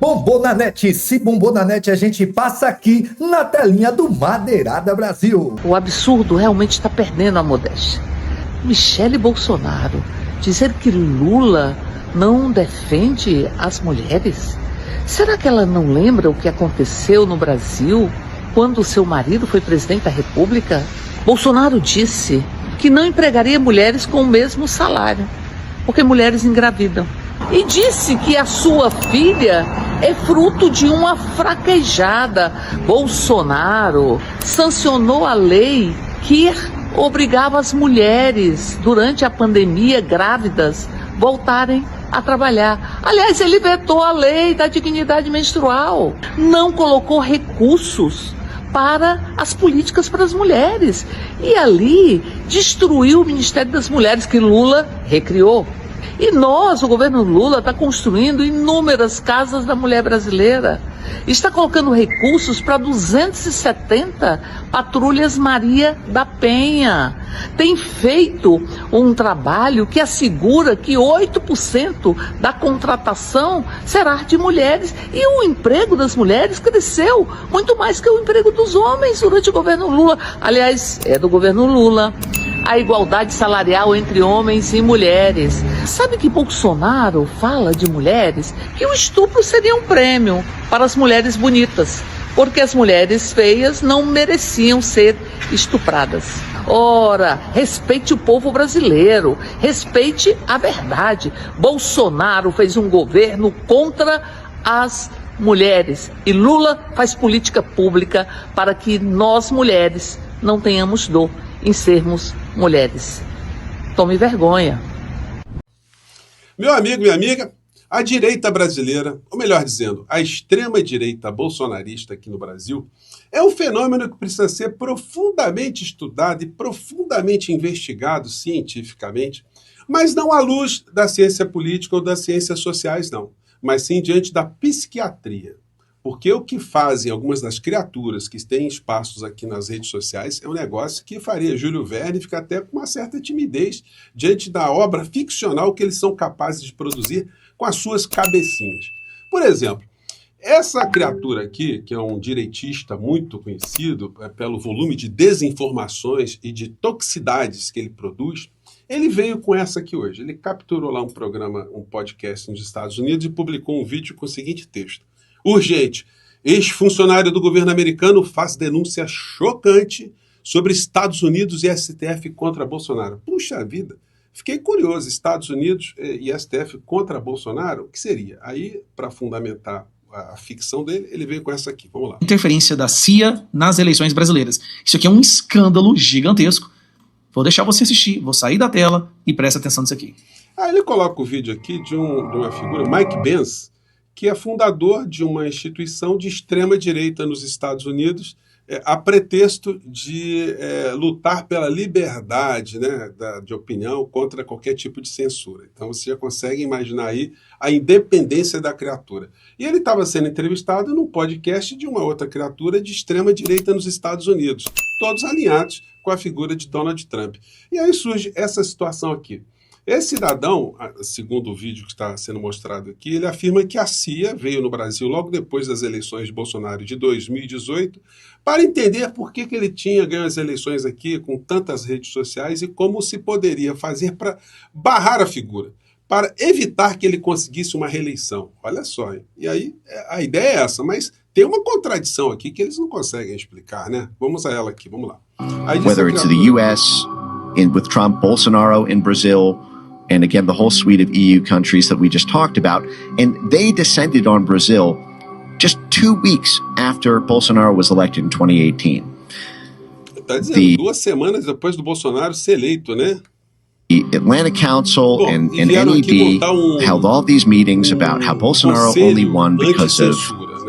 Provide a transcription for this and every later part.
Bombou na net, se bombou na net, a gente passa aqui na telinha do Madeirada Brasil. O absurdo realmente está perdendo a modéstia. Michele Bolsonaro dizer que Lula não defende as mulheres? Será que ela não lembra o que aconteceu no Brasil quando seu marido foi presidente da República? Bolsonaro disse que não empregaria mulheres com o mesmo salário, porque mulheres engravidam. E disse que a sua filha é fruto de uma fraquejada. Bolsonaro sancionou a lei que obrigava as mulheres, durante a pandemia, grávidas, voltarem a trabalhar. Aliás, ele vetou a lei da dignidade menstrual. Não colocou recursos para as políticas para as mulheres. E ali destruiu o Ministério das Mulheres, que Lula recriou. E nós, o governo Lula, está construindo inúmeras casas da mulher brasileira. Está colocando recursos para 270 patrulhas Maria da Penha. Tem feito um trabalho que assegura que 8% da contratação será de mulheres. E o emprego das mulheres cresceu muito mais que o emprego dos homens durante o governo Lula. Aliás, é do governo Lula. A igualdade salarial entre homens e mulheres. Sabe que Bolsonaro fala de mulheres que o estupro seria um prêmio para as mulheres bonitas, porque as mulheres feias não mereciam ser estupradas. Ora, respeite o povo brasileiro, respeite a verdade. Bolsonaro fez um governo contra as mulheres e Lula faz política pública para que nós mulheres não tenhamos dor em sermos mulheres. Tome vergonha. Meu amigo, minha amiga, a direita brasileira, ou melhor dizendo, a extrema-direita bolsonarista aqui no Brasil, é um fenômeno que precisa ser profundamente estudado e profundamente investigado cientificamente, mas não à luz da ciência política ou das ciências sociais, não, mas sim diante da psiquiatria. Porque o que fazem algumas das criaturas que têm espaços aqui nas redes sociais é um negócio que faria Júlio Verne ficar até com uma certa timidez diante da obra ficcional que eles são capazes de produzir com as suas cabecinhas. Por exemplo, essa criatura aqui, que é um direitista muito conhecido pelo volume de desinformações e de toxicidades que ele produz, ele veio com essa aqui hoje. Ele capturou lá um podcast nos Estados Unidos e publicou um vídeo com o seguinte texto. Urgente. Ex-funcionário do governo americano faz denúncia chocante sobre Estados Unidos e STF contra Bolsonaro. Puxa vida, fiquei curioso. Estados Unidos e STF contra Bolsonaro? O que seria? Aí, para fundamentar a ficção dele, ele veio com essa aqui. Vamos lá. Interferência da CIA nas eleições brasileiras. Isso aqui é um escândalo gigantesco. Vou deixar você assistir, vou sair da tela e presta atenção nisso aqui. Aí ele coloca o vídeo aqui de uma figura, Mike Pence, que é fundador de uma instituição de extrema-direita nos Estados Unidos, a pretexto de lutar pela liberdade, né, de opinião contra qualquer tipo de censura. Então você já consegue imaginar aí a independência da criatura. E ele estava sendo entrevistado num podcast de uma outra criatura de extrema-direita nos Estados Unidos, todos alinhados com a figura de Donald Trump. E aí surge essa situação aqui. Esse cidadão, segundo o vídeo que está sendo mostrado aqui, ele afirma que a CIA veio no Brasil logo depois das eleições de Bolsonaro de 2018 para entender por que ele tinha ganho as eleições aqui com tantas redes sociais e como se poderia fazer para barrar a figura, para evitar que ele conseguisse uma reeleição. Olha só, hein? E aí a ideia é essa, mas tem uma contradição aqui que eles não conseguem explicar, né? Vamos a ela aqui, vamos lá. Whether it's the US, with Trump, Bolsonaro in Brazil, and again, the whole suite of EU countries that we just talked about. And they descended on Brazil just 2 weeks after Bolsonaro was elected in 2018. Tá dizendo, 2 semanas depois do Bolsonaro ser eleito, né? The Atlanta Council and NEB held all these meetings about how Bolsonaro only won because of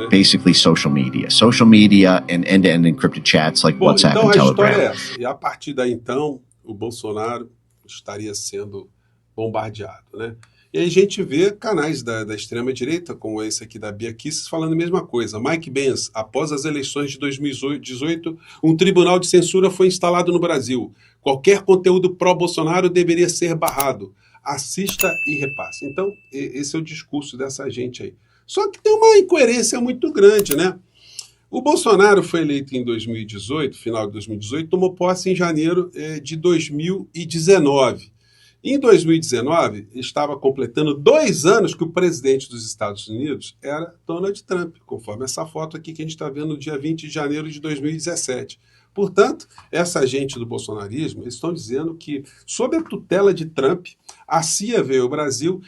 basically social media and end-to-end encrypted chats like WhatsApp and Telegram. Então a história é essa. E a partir daí, então, o Bolsonaro estaria sendo bombardeado, né? E aí a gente vê canais da extrema-direita, como esse aqui da Bia Kicis, falando a mesma coisa. Mike Pence, após as eleições de 2018, um tribunal de censura foi instalado no Brasil. Qualquer conteúdo pró-Bolsonaro deveria ser barrado. Assista e repasse. Então, esse é o discurso dessa gente aí. Só que tem uma incoerência muito grande, né? O Bolsonaro foi eleito em 2018, final de 2018, tomou posse em janeiro de 2019. Em 2019, estava completando 2 anos que o presidente dos Estados Unidos era Donald Trump, conforme essa foto aqui que a gente está vendo no dia 20 de janeiro de 2017. Portanto, essa gente do bolsonarismo, eles estão dizendo que, sob a tutela de Trump, a CIA veio ao Brasil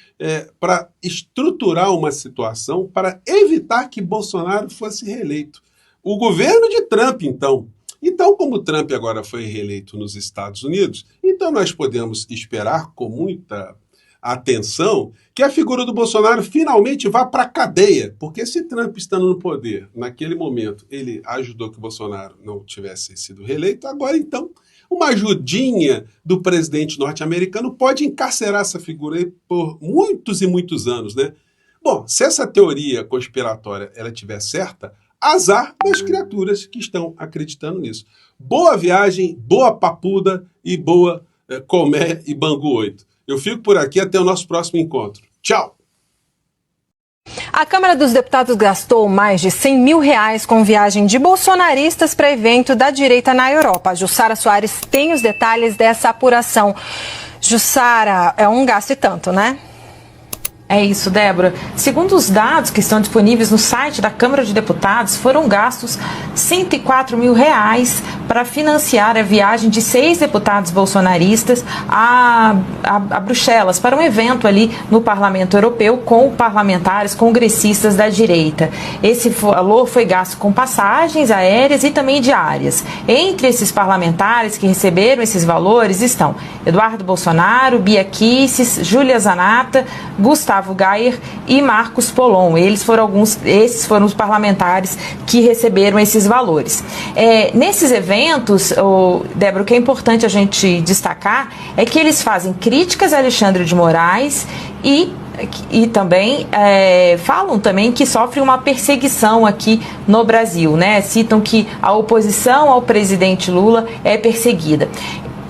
para estruturar uma situação para evitar que Bolsonaro fosse reeleito. O governo de Trump, então. Então, como Trump agora foi reeleito nos Estados Unidos, então nós podemos esperar com muita atenção que a figura do Bolsonaro finalmente vá para a cadeia. Porque se Trump estando no poder, naquele momento, ele ajudou que o Bolsonaro não tivesse sido reeleito, agora então, uma ajudinha do presidente norte-americano pode encarcerar essa figura aí por muitos e muitos anos, né? Bom, se essa teoria conspiratória ela estiver certa, azar das criaturas que estão acreditando nisso. Boa viagem, boa papuda e boa Comé e Bangu 8. Eu fico por aqui até o nosso próximo encontro. Tchau! A Câmara dos Deputados gastou mais de R$100 mil com viagem de bolsonaristas para evento da direita na Europa. A Jussara Soares tem os detalhes dessa apuração. Jussara, é um gasto e tanto, né? É isso, Débora. Segundo os dados que estão disponíveis no site da Câmara de Deputados, foram gastos R$104 mil para financiar a viagem de 6 deputados bolsonaristas a Bruxelas, para um evento ali no Parlamento Europeu com parlamentares congressistas da direita. Esse valor foi gasto com passagens aéreas e também diárias. Entre esses parlamentares que receberam esses valores estão Eduardo Bolsonaro, Bia Kicis, Júlia Zanata, Gustavo Gayer e Marcos Polon. Esses foram os parlamentares que receberam esses valores. Nesses eventos, Débora, o que é importante a gente destacar é que eles fazem críticas a Alexandre de Moraes e também falam também que sofre uma perseguição aqui no Brasil, né? Citam que a oposição ao presidente Lula é perseguida.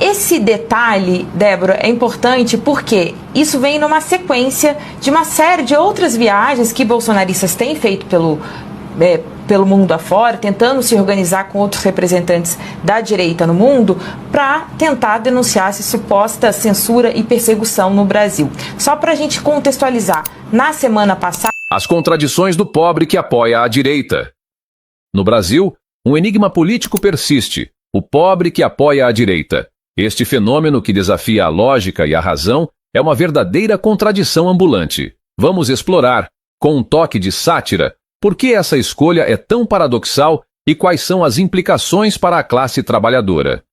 Esse detalhe, Débora, é importante porque isso vem numa sequência de uma série de outras viagens que bolsonaristas têm feito pelo mundo afora, tentando se organizar com outros representantes da direita no mundo para tentar denunciar essa suposta censura e perseguição no Brasil. Só para a gente contextualizar, na semana passada... As contradições do pobre que apoia a direita. No Brasil, um enigma político persiste: o pobre que apoia a direita. Este fenômeno que desafia a lógica e a razão é uma verdadeira contradição ambulante. Vamos explorar, com um toque de sátira, por que essa escolha é tão paradoxal e quais são as implicações para a classe trabalhadora.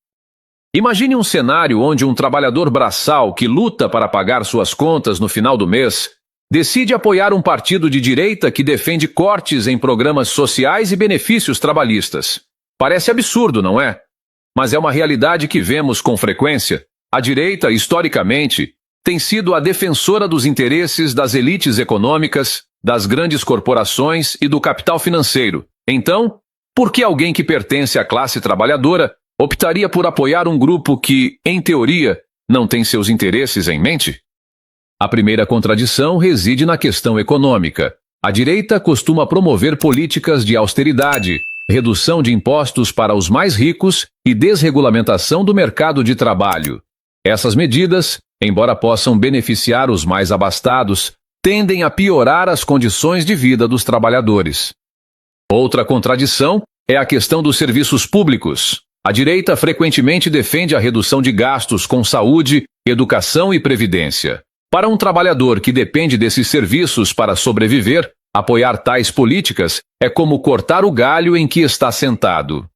Imagine um cenário onde um trabalhador braçal que luta para pagar suas contas no final do mês decide apoiar um partido de direita que defende cortes em programas sociais e benefícios trabalhistas. Parece absurdo, não é? Mas é uma realidade que vemos com frequência. A direita, historicamente, tem sido a defensora dos interesses das elites econômicas, das grandes corporações e do capital financeiro. Então, por que alguém que pertence à classe trabalhadora optaria por apoiar um grupo que, em teoria, não tem seus interesses em mente? A primeira contradição reside na questão econômica. A direita costuma promover políticas de austeridade, redução de impostos para os mais ricos e desregulamentação do mercado de trabalho. Essas medidas, embora possam beneficiar os mais abastados, tendem a piorar as condições de vida dos trabalhadores. Outra contradição é a questão dos serviços públicos. A direita frequentemente defende a redução de gastos com saúde, educação e previdência. Para um trabalhador que depende desses serviços para sobreviver, apoiar tais políticas é como cortar o galho em que está sentado.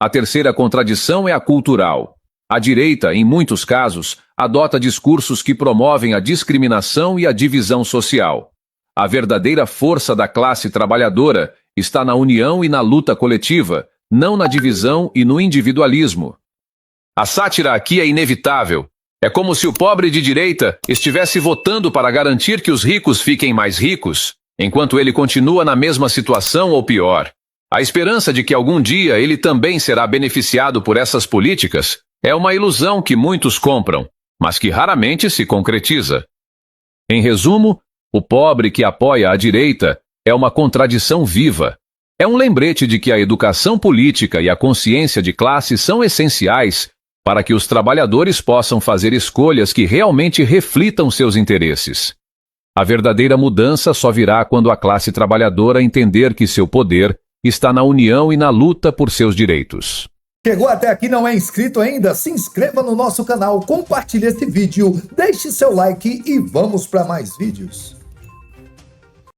A terceira contradição é a cultural. A direita, em muitos casos, adota discursos que promovem a discriminação e a divisão social. A verdadeira força da classe trabalhadora está na união e na luta coletiva, não na divisão e no individualismo. A sátira aqui é inevitável. É como se o pobre de direita estivesse votando para garantir que os ricos fiquem mais ricos, enquanto ele continua na mesma situação ou pior. A esperança de que algum dia ele também será beneficiado por essas políticas é uma ilusão que muitos compram, mas que raramente se concretiza. Em resumo, O pobre que apoia a direita é uma contradição viva. É um lembrete de que a educação política e a consciência de classe são essenciais para que os trabalhadores possam fazer escolhas que realmente reflitam seus interesses. A verdadeira mudança só virá quando a classe trabalhadora entender que seu poder está na união e na luta por seus direitos. Chegou até aqui e não é inscrito ainda? Se inscreva no nosso canal, compartilhe esse vídeo, deixe seu like e vamos para mais vídeos.